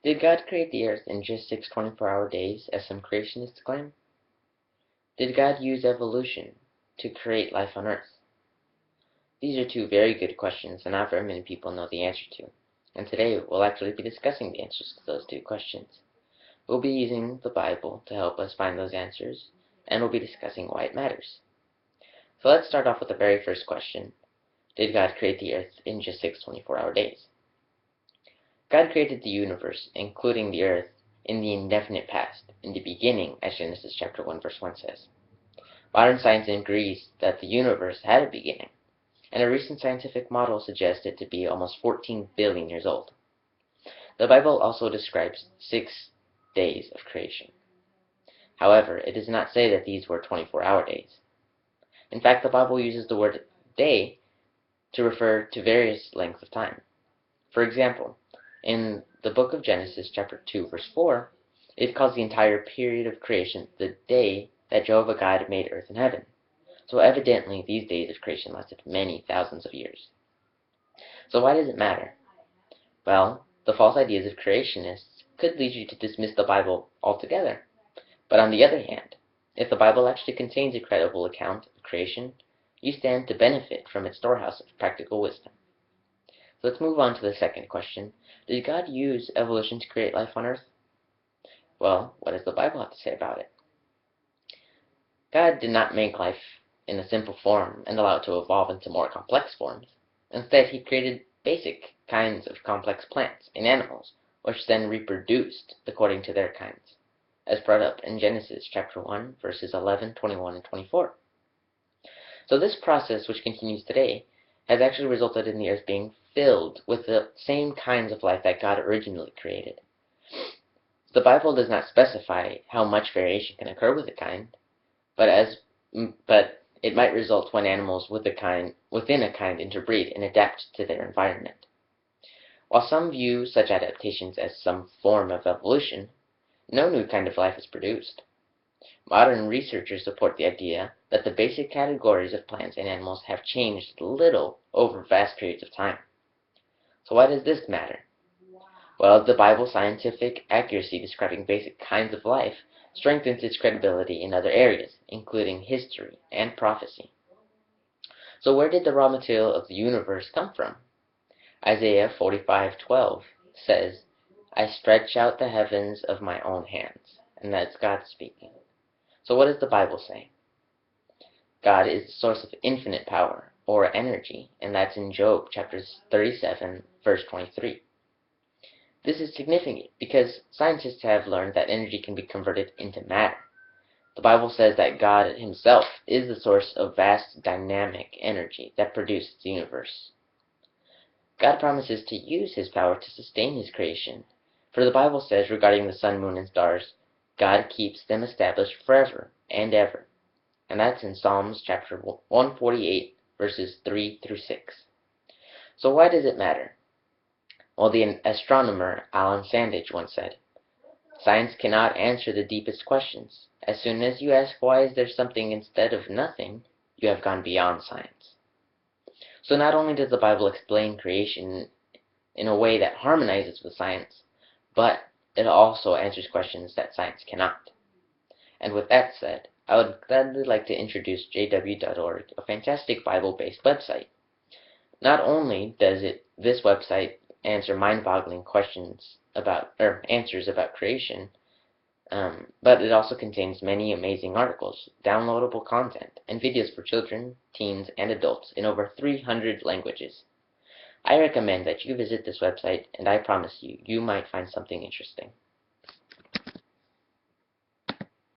Did God create the earth in just 6 24-hour days, as some creationists claim? Did God use evolution to create life on earth? These are two very good questions that not very many people know the answer to. And today we'll actually be discussing the answers to those two questions. We'll be using the Bible to help us find those answers, and we'll be discussing why it matters. So let's start off with the very first question. Did God create the earth in just 6 24-hour days? God created the universe, including the earth, in the indefinite past, in the beginning, as Genesis chapter 1 verse 1 says. Modern science agrees that the universe had a beginning, and a recent scientific model suggests it to be almost 14 billion years old. The Bible also describes 6 days of creation. However, it does not say that these were 24-hour days. In fact, the Bible uses the word day to refer to various lengths of time. For example, in the book of Genesis, chapter 2, verse 4, it calls the entire period of creation the day that Jehovah God made earth and heaven. So evidently, these days of creation lasted many thousands of years. So why does it matter? Well, the false ideas of creationists could lead you to dismiss the Bible altogether. But on the other hand, if the Bible actually contains a credible account of creation, you stand to benefit from its storehouse of practical wisdom. So let's move on to the second question. Did God use evolution to create life on earth? Well, what does the Bible have to say about it? God did not make life in a simple form and allow it to evolve into more complex forms. Instead, he created basic kinds of complex plants and animals, which then reproduced according to their kinds, as brought up in Genesis chapter 1, verses 11, 21, and 24. So this process, which continues today, has actually resulted in the earth being filled with the same kinds of life that God originally created. The Bible does not specify how much variation can occur with a kind, but it might result when animals within a kind interbreed and adapt to their environment. While some view such adaptations as some form of evolution, no new kind of life is produced. Modern researchers support the idea that the basic categories of plants and animals have changed little over vast periods of time. So why does this matter? Well, the Bible's scientific accuracy describing basic kinds of life strengthens its credibility in other areas, including history and prophecy. So where did the raw material of the universe come from? Isaiah 45:12 says, "I stretch out the heavens of my own hands," and that's God speaking. So what does the Bible say? God is the source of infinite power, or energy, and that's in Job chapter 37, verse 23. This is significant because scientists have learned that energy can be converted into matter. The Bible says that God himself is the source of vast dynamic energy that produces the universe. God promises to use his power to sustain his creation, for the Bible says regarding the sun, moon, and stars, God keeps them established forever and ever. And that's in Psalms chapter 148, verses 3 through 6. So why does it matter? Well, the astronomer Alan Sandage once said, "Science cannot answer the deepest questions. As soon as you ask why is there something instead of nothing, you have gone beyond science." So not only does the Bible explain creation in a way that harmonizes with science, but it also answers questions that science cannot. And with that said, I would gladly like to introduce jw.org, a fantastic Bible-based website. Not only does this website answer mind-boggling answers about creation, but it also contains many amazing articles, downloadable content, and videos for children, teens, and adults in over 300 languages. I recommend that you visit this website, and I promise you, you might find something interesting.